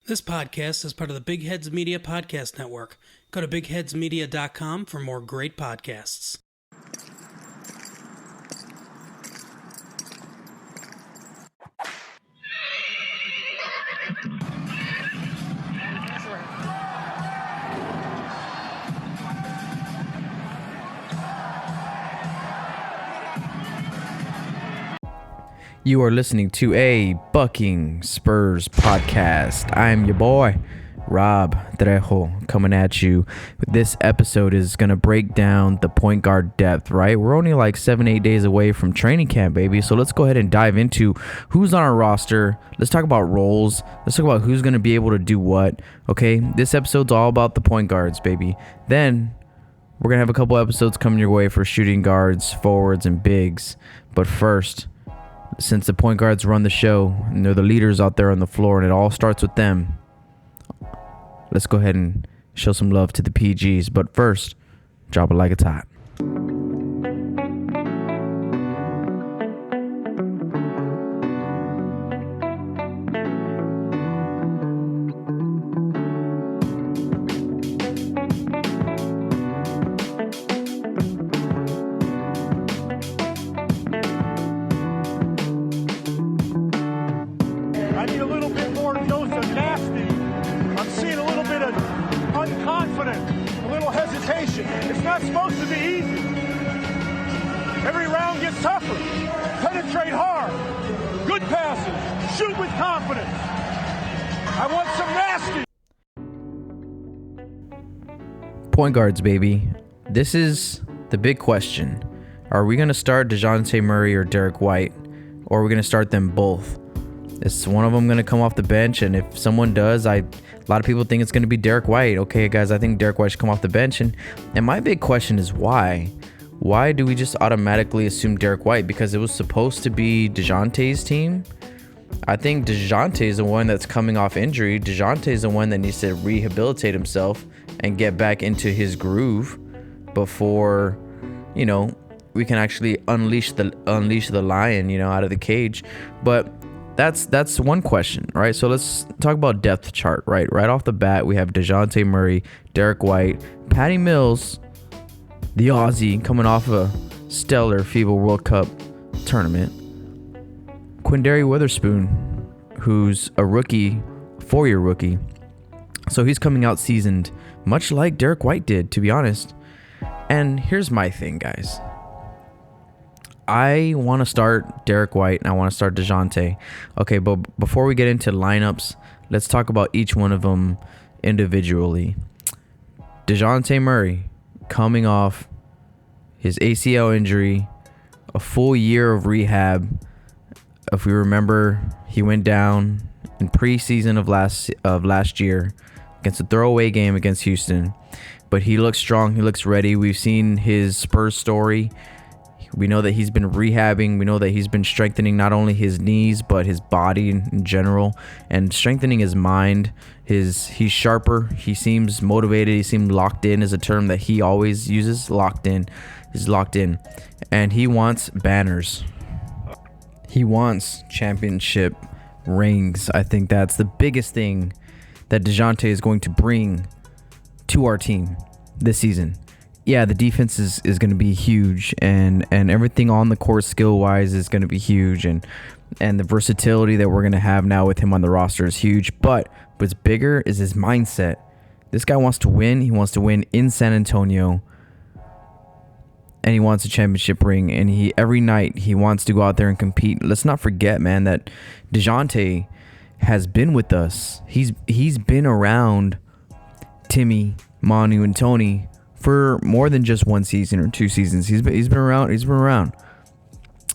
This podcast is part of the Big Heads Media Podcast Network. Go to bigheadsmedia.com for more great podcasts. You are listening to a Bucking Spurs podcast. I'm your boy, Rob Trejo, coming at you. This episode is going to break down the point guard depth, right? We're only like 7-8 days away from training camp, baby. So let's go ahead and dive into who's on our roster. Let's talk about roles. Let's talk about who's going to be able to do what, okay? This episode's all about the point guards, baby. Then we're going to have a couple episodes coming your way for shooting guards, forwards, and bigs. But first, since the point guards run the show and they're the leaders out there on the floor and it all starts with them, let's go ahead and show some love to the PGs. But first, drop it like it's hot. It's not supposed to be easy. Every round gets tougher. Penetrate hard. Good passes. Shoot with confidence. I want some nasty. Point guards, baby. This is the big question. Are we going to start Dejounte Murray or Derrick White? Or are we going to start them both? Is one of them going to come off the bench? And if someone does, a lot of people think it's going to be Derrick White. Okay, guys, I think Derrick White should come off the bench. And my big question is why? Why do we just automatically assume Derrick White? Because it was supposed to be Dejounte's team. I think Dejounte is the one that's coming off injury. Dejounte is the one that needs to rehabilitate himself and get back into his groove before, we can actually unleash the lion, out of the cage. But that's one question, right? So let's talk about depth chart, right? Right off the bat, we have Dejounte Murray, Derrick White, Patty Mills, the Aussie, coming off a stellar FIBA World Cup tournament. Quinndary Witherspoon, who's a rookie, 4-year rookie. So he's coming out seasoned, much like Derrick White did, to be honest. And here's my thing, guys. I want to start Derrick White and I want to start Dejounte. Okay, but before we get into lineups, let's talk about each one of them individually. Dejounte Murray, coming off his ACL injury, a full year of rehab. If we remember, he went down in preseason of last year against a throwaway game against Houston. But he looks strong. He looks ready. We've seen his Spurs story. We know that he's been rehabbing. We know that he's been strengthening not only his knees, but his body in general, and strengthening his mind. He's sharper. He seems motivated. He seems locked in is a term that he always uses. Locked in. He's locked in. And he wants banners. He wants championship rings. I think that's the biggest thing that Dejounte is going to bring to our team this season. Yeah, the defense is going to be huge, and everything on the court skill-wise is going to be huge, and the versatility that we're going to have now with him on the roster is huge. But what's bigger is his mindset. This guy wants to win. He wants to win in San Antonio, and he wants a championship ring, and every night he wants to go out there and compete. Let's not forget, man, that Dejounte has been with us. He's been around Timmy, Manu, and Tony for more than just one season or 2 seasons. He's been around.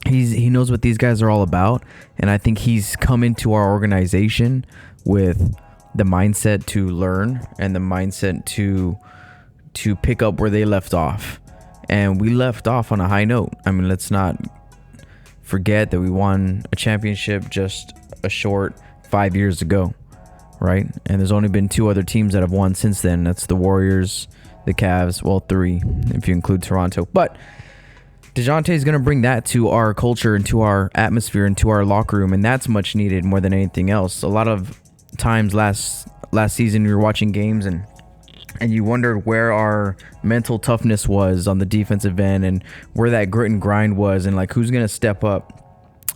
He knows what these guys are all about, and I think he's come into our organization with the mindset to learn and the mindset to pick up where they left off. And we left off on a high note. I mean, let's not forget that we won a championship just a short 5 years ago, right? And there's only been 2 other teams that have won since then. That's the Warriors, the Cavs, well, 3 if you include Toronto. But Dejounte is going to bring that to our culture and to our atmosphere and to our locker room, and that's much needed more than anything else. A lot of times last season we were watching games and you wondered where our mental toughness was on the defensive end and where that grit and grind was and like who's going to step up.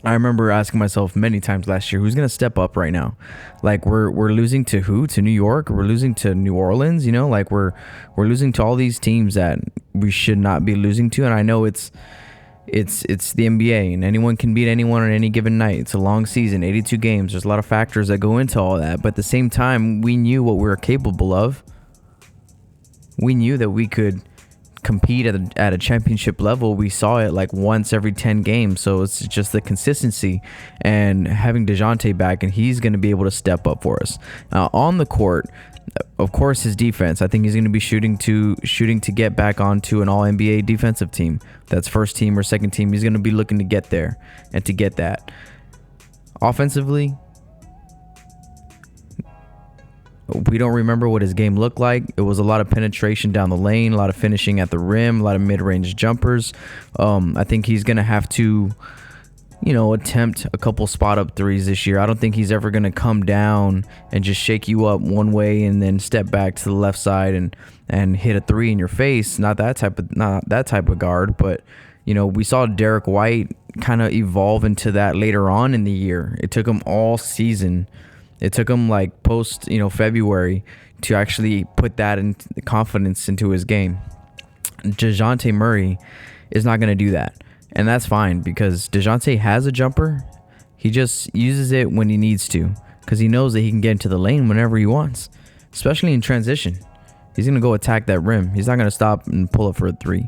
I remember asking myself many times last year, who's going to step up right now? Like we're losing to who? To New York? We're losing to New Orleans, you know? Like we're losing to all these teams that we should not be losing to. And I know it's the NBA and anyone can beat anyone on any given night. It's a long season, 82 games. There's a lot of factors that go into all that. But at the same time, we knew what we were capable of. We knew that we could compete at a championship level. We saw it like once every 10 games. So it's just the consistency and having Dejounte back, and he's going to be able to step up for us. On the court, of course, his defense. I think he's going to be shooting to get back onto an All-NBA defensive team. That's first team or second team. He's going to be looking to get there and to get that. Offensively, we don't remember what his game looked like. It was a lot of penetration down the lane, a lot of finishing at the rim, a lot of mid-range jumpers. I think he's going to have to, attempt a couple spot-up threes this year. I don't think he's ever going to come down and just shake you up one way and then step back to the left side and hit a three in your face. Not that type of guard, but we saw Derrick White kind of evolve into that later on in the year. It took him all season. It took him like post, February to actually put that confidence into his game. Dejounte Murray is not going to do that. And that's fine because Dejounte has a jumper. He just uses it when he needs to because he knows that he can get into the lane whenever he wants, especially in transition. He's going to go attack that rim. He's not going to stop and pull up for a three.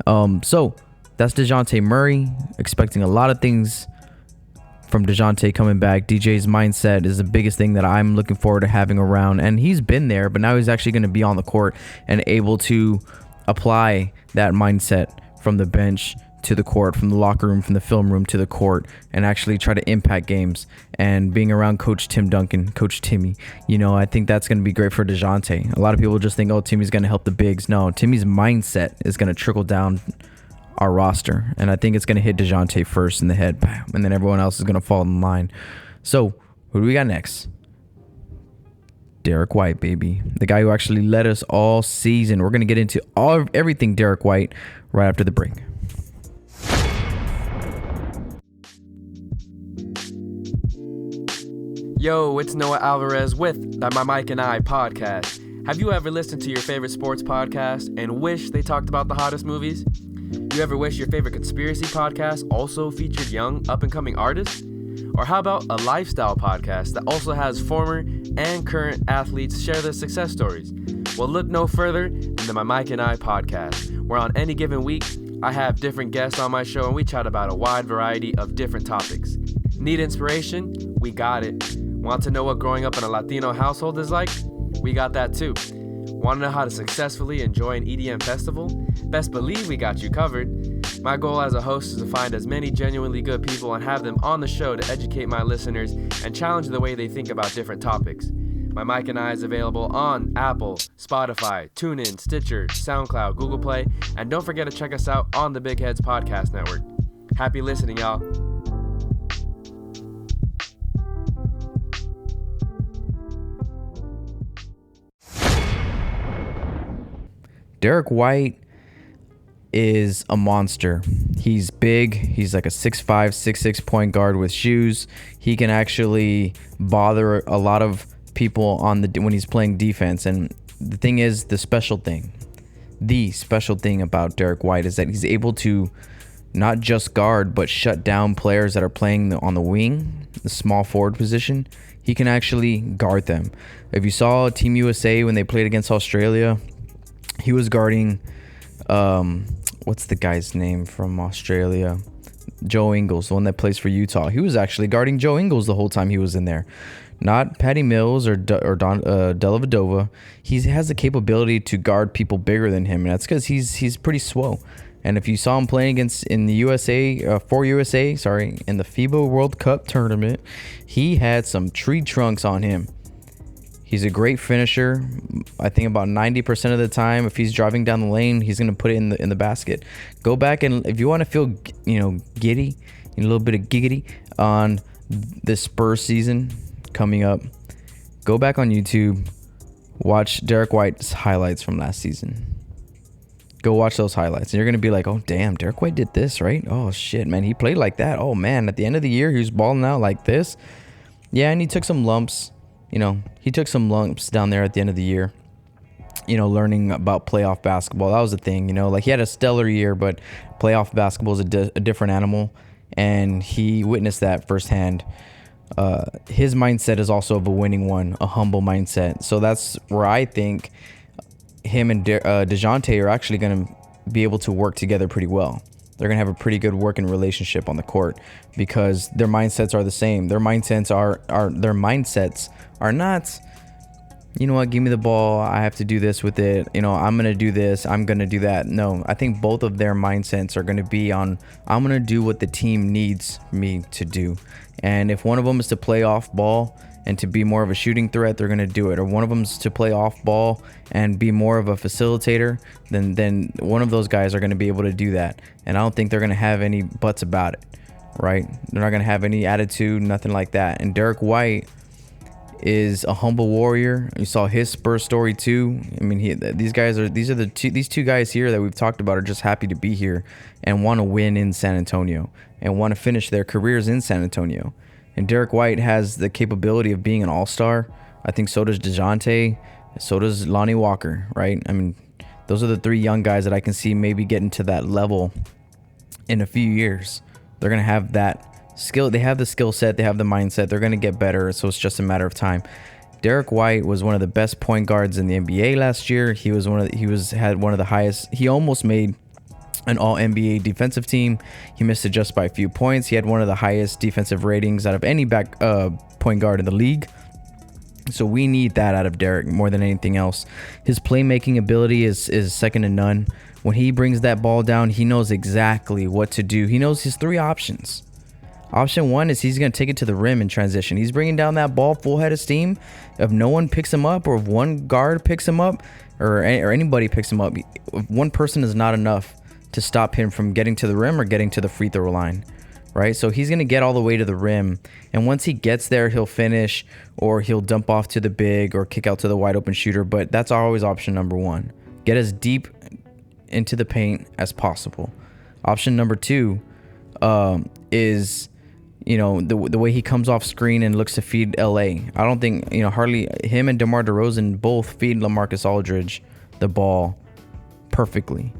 So that's Dejounte Murray. Expecting a lot of things from Dejounte coming back. DJ's mindset is the biggest thing that I'm looking forward to having around. And he's been there, but now he's actually going to be on the court and able to apply that mindset from the bench to the court, from the locker room, from the film room to the court, and actually try to impact games. And being around Coach Tim Duncan, Coach Timmy, I think that's going to be great for Dejounte. A lot of people just think, oh, Timmy's going to help the bigs. No, Timmy's mindset is going to trickle down our roster, and I think it's going to hit Dejounte first in the head, bam, and then everyone else is going to fall in line. So who do we got next? Derrick White, baby, the guy who actually led us all season. We're going to get into everything Derrick White right after the break. Yo, it's Noah Alvarez with the My Mike and I podcast. Have you ever listened to your favorite sports podcast and wish they talked about the hottest movies? You ever wish your favorite conspiracy podcast also featured young, up-and-coming artists? Or how about a lifestyle podcast that also has former and current athletes share their success stories? Well, look no further than the My Mike and I podcast, where on any given week, I have different guests on my show and we chat about a wide variety of different topics. Need inspiration? We got it. Want to know what growing up in a Latino household is like? We got that too. Want to know how to successfully enjoy an EDM festival? Best believe we got you covered. My goal as a host is to find as many genuinely good people and have them on the show to educate my listeners and challenge the way they think about different topics. My Mike and I is available on Apple, Spotify, TuneIn, Stitcher, SoundCloud, Google Play, and don't forget to check us out on the Big Heads Podcast Network. Happy listening, y'all. Derrick White is a monster. He's big. He's like a 6'5", 6'6" point guard with shoes. He can actually bother a lot of people when he's playing defense. And the thing is, the special thing about Derrick White is that he's able to not just guard, but shut down players that are playing on the wing, the small forward position. He can actually guard them. If you saw Team USA when they played against Australia, he was guarding, what's the guy's name from Australia? Joe Ingles, the one that plays for Utah. He was actually guarding Joe Ingles the whole time he was in there. Not Patty Mills or Dellavedova. He has the capability to guard people bigger than him, and that's because he's pretty slow. And if you saw him playing in the in the FIBA World Cup tournament, he had some tree trunks on him. He's a great finisher. I think about 90% of the time, if he's driving down the lane, he's going to put it in the basket. Go back and if you want to feel, giddy, a little bit of giggity on this Spurs season coming up, Go back on YouTube, watch Derrick White's highlights from last season. Go watch those highlights, and you're gonna be like, "Oh damn, Derrick White did this, right? Oh shit, man, he played like that. Oh man, at the end of the year, he was balling out like this." Yeah, and he took some lumps. He took some lumps down there at the end of the year. Learning about playoff basketball. That was the thing. Like he had a stellar year, but playoff basketball is a different animal, and he witnessed that firsthand. His mindset is also of a winning one, a humble mindset. So that's where I think him and Dejounte are actually going to be able to work together pretty well. They're going to have a pretty good working relationship on the court because their mindsets are the same. Their mindsets are not, you know what, give me the ball, I have to do this with it. I'm going to do this, I'm going to do that. No, I think both of their mindsets are going to be on, I'm going to do what the team needs me to do. And if one of them is to play off ball and to be more of a shooting threat, they're going to do it. Or one of them is to play off ball and be more of a facilitator, then one of those guys are going to be able to do that. And I don't think they're going to have any buts about it, right? They're not going to have any attitude, nothing like that. And Derrick White is a humble warrior. You saw his Spurs story too. I mean, these two guys here that we've talked about are just happy to be here and want to win in San Antonio and want to finish their careers in San Antonio. And Derrick White has the capability of being an all-star. I think so does Dejounte. So does Lonnie Walker, right? I mean, those are the three young guys that I can see maybe getting to that level in a few years. They're going to have that skill. They have the skill set. They have the mindset. They're going to get better. So it's just a matter of time. Derrick White was one of the best point guards in the NBA last year. He had one of the highest. He almost made an all-NBA defensive team. He missed it just by a few points. He had one of the highest defensive ratings out of any point guard in the league. So we need that out of Derrick more than anything else. His playmaking ability is second to none. When he brings that ball down, he knows exactly what to do. He knows his three options. Option one is he's going to take it to the rim in transition. He's bringing down that ball full head of steam. If no one picks him up, or if one guard picks him up, or anybody picks him up, if one person is not enough to stop him from getting to the rim or getting to the free throw line, right? So he's going to get all the way to the rim, and once he gets there, he'll finish, or he'll dump off to the big or kick out to the wide open shooter. But that's always option number one. Get as deep into the paint as possible. Option number two is, the way he comes off screen and looks to feed LA. I don't think, hardly him and DeMar DeRozan both feed LaMarcus Aldridge the ball perfectly,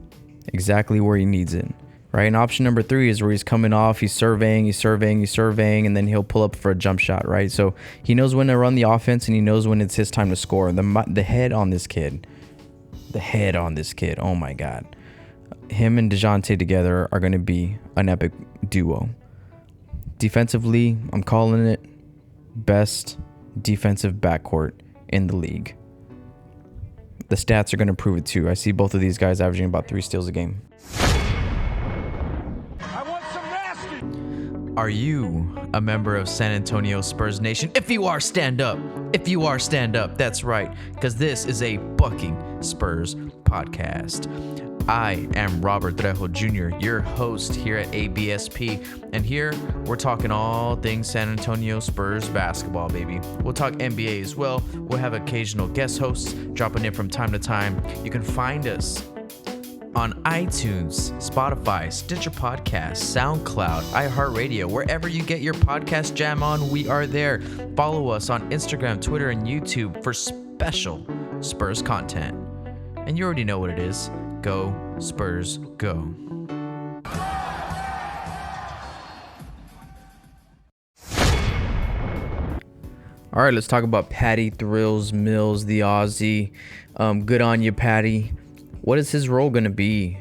exactly where he needs it, right? And option number three is where he's coming off, he's surveying, and then he'll pull up for a jump shot, right? So he knows when to run the offense, and he knows when it's his time to score. The head on this kid, oh my God. Him and Dejounte together are going to be an epic duo. Defensively, I'm calling it best defensive backcourt in the league. The stats are going to prove it too. I see both of these guys averaging about 3 steals a game. I want some nasty. Are you a member of San Antonio Spurs Nation? If you are, stand up. That's right, because this is a Bucking Spurs podcast. I am Robert Trejo Jr., your host here at ABSP, and here we're talking all things San Antonio Spurs basketball, baby. We'll talk NBA as well. We'll have occasional guest hosts dropping in from time to time. You can find us on iTunes, Spotify, Stitcher Podcasts, SoundCloud, iHeartRadio, wherever you get your podcast jam on, we are there. Follow us on Instagram, Twitter, and YouTube for special Spurs content. And you already know what it is. Go Spurs, go. All right, let's talk about Patty Thrills Mills, the Aussie. Good on you, Patty. What is his role going to be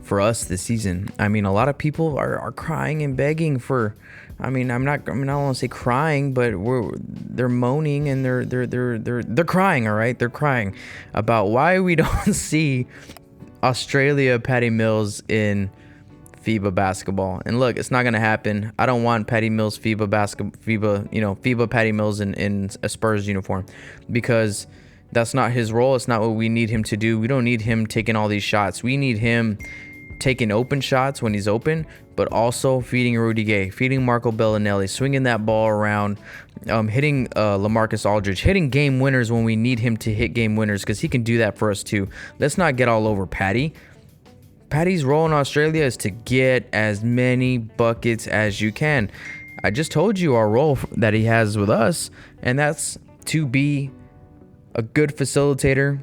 for us this season? I mean, a lot of people are crying and begging for. I don't want to say crying, but they're moaning and they're crying. All right, they're crying about why we don't see Australia Patty Mills in FIBA basketball. And look, it's not gonna happen. I don't want Patty Mills FIBA Patty Mills in a Spurs uniform, because that's not his role. It's not what we need him to do. We don't need him taking all these shots. We need him taking open shots when he's open, but also feeding Rudy Gay, feeding Marco Bellinelli, swinging that ball around, hitting LaMarcus Aldridge, hitting game winners when we need him to hit game winners, because he can do that for us too. Let's not get all over Patty. Patty's role in Australia is to get as many buckets as you can. I just told you our role that he has with us, and that's to be a good facilitator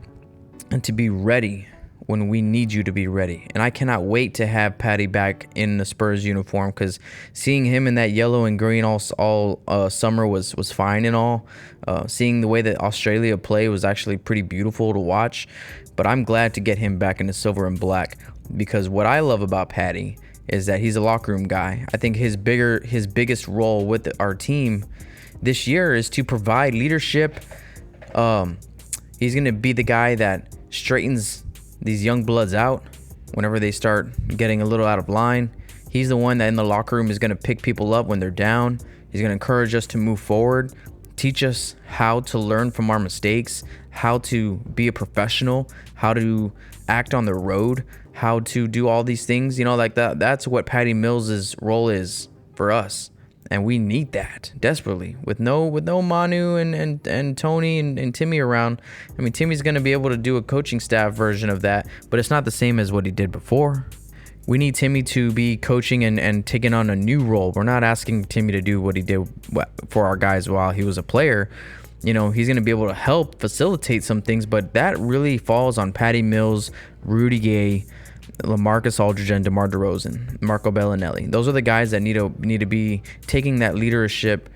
and to be ready when we need you to be ready. And I cannot wait to have Patty back in the Spurs uniform, because seeing him in that yellow and green all summer was fine and all. Seeing the way that Australia play was actually pretty beautiful to watch. But I'm glad to get him back in the silver and black, because what I love about Patty is that he's a locker room guy. I think his biggest role with our team this year is to provide leadership. He's going to be the guy that straightens these young bloods out whenever they start getting a little out of line. He's the one that in the locker room is going to pick people up when they're down. He's going to encourage us to move forward, teach us how to learn from our mistakes, how to be a professional, how to act on the road, how to do all these things, like that. That's what Patty Mills' role is for us. And we need that desperately. With no Manu and Tony and Timmy around. I mean, Timmy's going to be able to do a coaching staff version of that, but it's not the same as what he did before. We need Timmy to be coaching and taking on a new role. We're not asking Timmy to do what he did for our guys while he was a player. He's going to be able to help facilitate some things, but that really falls on Patty Mills, Rudy Gay, LaMarcus Aldridge, and DeMar DeRozan, Marco Bellinelli. Those are the guys that need to be taking that leadership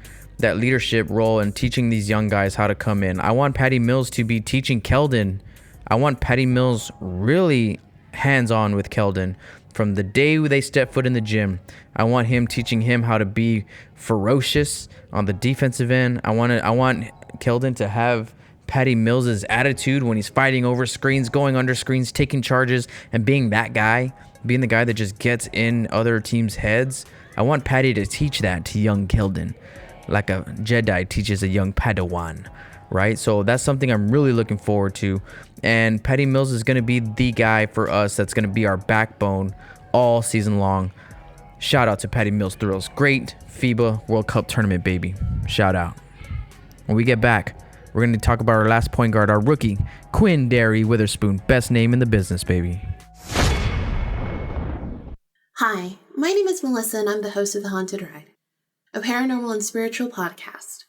role and teaching these young guys how to come in. I want Patty Mills to be teaching Keldon. I want Patty Mills really hands-on with Keldon from the day they step foot in the gym. I want him teaching him how to be ferocious on the defensive end. I want Keldon to have Patty Mills' attitude when he's fighting over screens, going under screens, taking charges, and being that guy, being the guy that just gets in other teams' heads. I want Patty to teach that to young Keldon, like a Jedi teaches a young Padawan, right? So that's something I'm really looking forward to. And Patty Mills is going to be the guy for us that's going to be our backbone all season long. Shout out to Patty Mills Thrills. Great FIBA World Cup tournament, baby. Shout out. When we get back, we're going to talk about our last point guard, our rookie, Quinndary Witherspoon. Best name in the business, baby. Hi, my name is Melissa, and I'm the host of The Haunted Ride, a paranormal and spiritual podcast.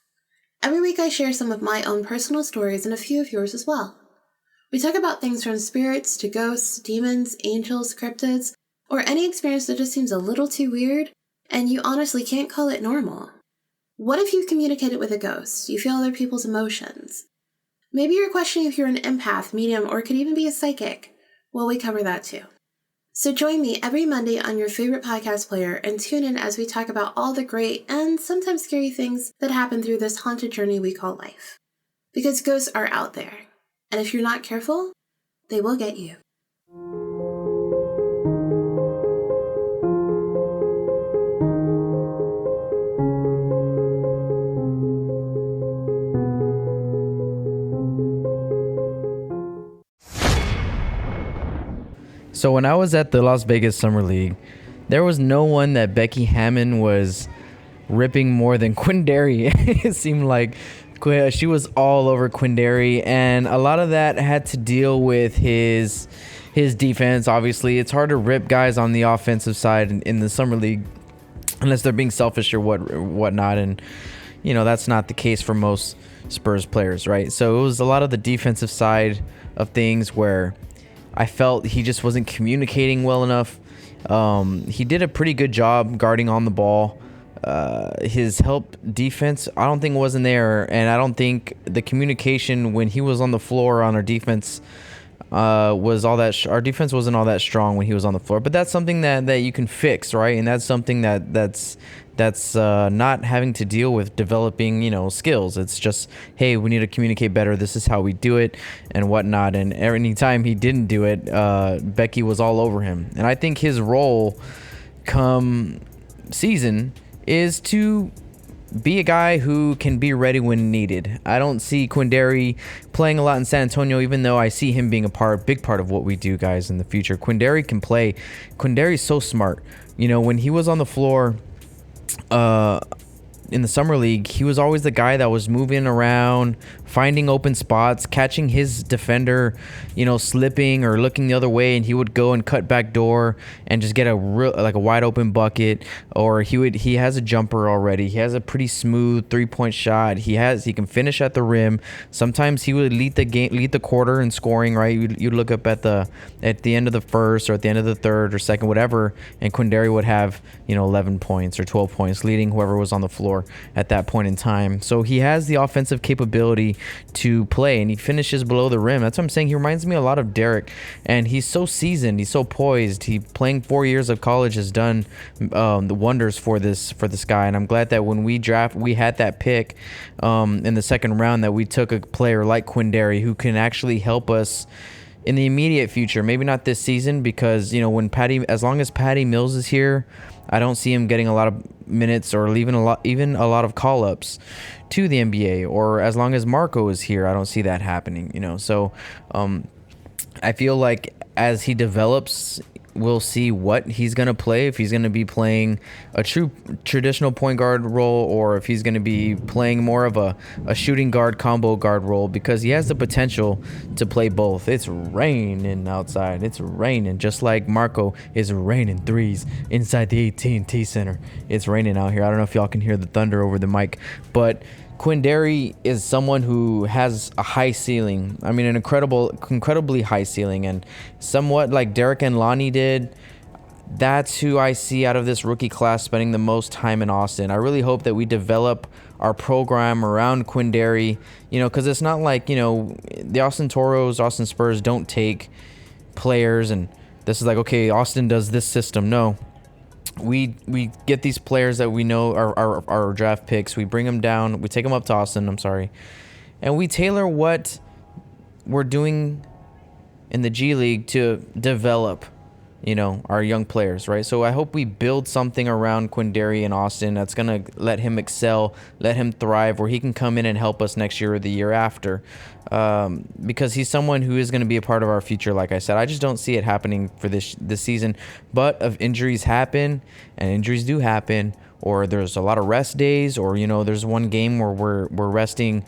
Every week I share some of my own personal stories and a few of yours as well. We talk about things from spirits to ghosts, demons, angels, cryptids, or any experience that just seems a little too weird, and you honestly can't call it normal. What if you've communicated with a ghost? You feel other people's emotions? Maybe you're questioning if you're an empath, medium, or could even be a psychic. Well, we cover that too. So join me every Monday on your favorite podcast player and tune in as we talk about all the great and sometimes scary things that happen through this haunted journey we call life. Because ghosts are out there, and if you're not careful, they will get you. So when I was at the Las Vegas Summer League, there was no one that Becky Hammon was ripping more than Quinndary. It seemed like she was all over Quinndary, and a lot of that had to deal with his defense. Obviously, it's hard to rip guys on the offensive side in the Summer League unless they're being selfish or whatnot, and that's not the case for most Spurs players, right? So it was a lot of the defensive side of things where I felt he just wasn't communicating well enough. He did a pretty good job guarding on the ball. His help defense, I don't think wasn't there, and I don't think the communication when he was on the floor on our defense was all that. Our defense wasn't all that strong when he was on the floor. But that's something that you can fix, right? And that's something that's not having to deal with developing, skills. It's just, hey, we need to communicate better. This is how we do it and whatnot. And any time he didn't do it, Becky was all over him. And I think his role come season is to be a guy who can be ready when needed. I don't see Quinndary playing a lot in San Antonio, even though I see him being a big part of what we do, guys, in the future. Quinndary can play. Quindary's so smart. When he was on the floor, in the summer league, he was always the guy that was moving around, finding open spots, catching his defender, slipping or looking the other way, and he would go and cut back door and just get a wide open bucket. Or he has a jumper already. He has a pretty smooth 3-point shot. He can finish at the rim. Sometimes he would lead the quarter in scoring. Right, you'd look up at the end of the first or at the end of the third or second, whatever, and Quindary would have 11 points or 12 points, leading whoever was on the floor at that point in time. So he has the offensive capability to play, and he finishes below the rim. That's what I'm saying. He reminds me a lot of Derrick, and he's so seasoned. He's so poised. He playing 4 years of college has done the wonders for this guy. And I'm glad that when we had that pick in the second round, that we took a player like Quindary who can actually help us in the immediate future. Maybe not this season, because as long as Patty Mills is here, I don't see him getting a lot of minutes or even a lot of call-ups to the NBA. Or as long as Marco is here, I don't see that happening. So I feel like as he develops, we'll see what he's going to play, if he's going to be playing a true traditional point guard role, or if he's going to be playing more of a shooting guard, combo guard role, because he has the potential to play both. It's raining outside. It's raining, just like Marco is raining threes inside the AT&T Center. It's raining out here. I don't know if y'all can hear the thunder over the mic, but Quindary is someone who has a high ceiling. I mean, an incredibly high ceiling, and somewhat like Derrick and Lonnie did. That's who I see out of this rookie class spending the most time in Austin. I really hope that we develop our program around Quindary, because it's not like, the Austin Toros, Austin Spurs don't take players and this is like, okay, Austin does this system. No. We get these players that we know are our draft picks. We bring them down. We take them up to Austin. And we tailor what we're doing in the G League to develop, our young players, right? So I hope we build something around Quindary in Austin that's gonna let him excel, let him thrive, where he can come in and help us next year or the year after. Because he's someone who is going to be a part of our future. Like I said, I just don't see it happening for this season. But if injuries happen, and injuries do happen, or there's a lot of rest days, or there's one game where we're resting,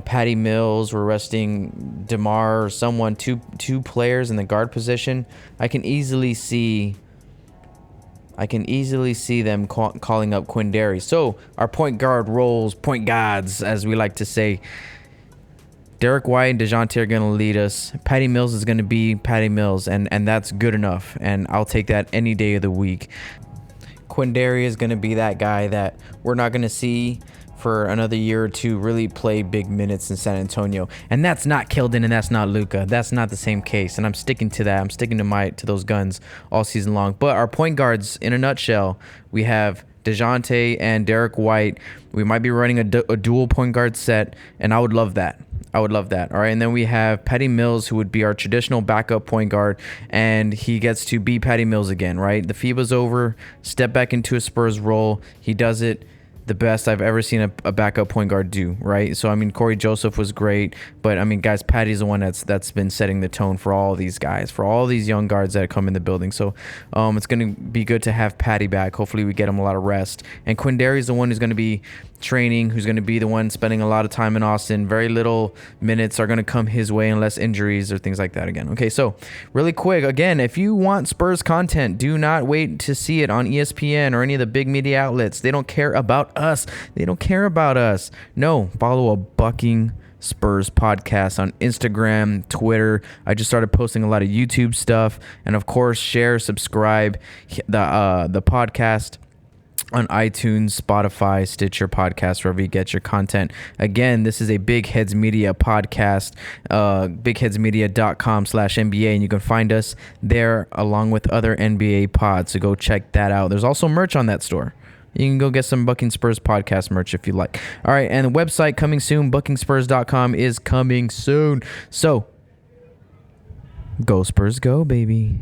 Patty Mills, we're resting DeMar or someone, two players in the guard position, I can easily see them calling up Quindary. So our point guards, as we like to say. Derrick White and Dejounte are going to lead us. Patty Mills is going to be Patty Mills, and that's good enough, and I'll take that any day of the week. Quindary is going to be that guy that we're not going to see for another year or two really play big minutes in San Antonio. And that's not Keldon and that's not Luka. That's not the same case, and I'm sticking to that. I'm sticking to those guns all season long. But our point guards, in a nutshell, we have Dejounte and Derrick White. We might be running a dual point guard set, and I would love that. All right, and then we have Patty Mills, who would be our traditional backup point guard, and he gets to be Patty Mills again, right? The FIBA's over, step back into a Spurs role. He does it the best I've ever seen a backup point guard do, right? So, I mean, Corey Joseph was great, but, I mean, guys, Patty's the one that's been setting the tone for all these guys, for all these young guards that come in the building. So, it's going to be good to have Patty back. Hopefully we get him a lot of rest. And Quindary's the one who's going to be training, who's going to be the one spending a lot of time in Austin. Very little minutes are going to come his way unless injuries or things like that again. Okay, so really quick, again, if you want Spurs content, do not wait to see it on ESPN or any of the big media outlets. They don't care about us. No, follow a Bucking Spurs podcast on Instagram, Twitter. I just started posting a lot of YouTube stuff, and of course, share, subscribe the podcast on iTunes, Spotify, Stitcher podcast, wherever you get your content. Again, this is a Big Heads Media podcast, bigheadsmedia.com/NBA, and you can find us there along with other NBA pods, so go check that out. There's also merch on that store. You can go get some Bucking Spurs podcast merch if you like. All right, and the website coming soon, buckingspurs.com, is coming soon. So, go Spurs, go, baby.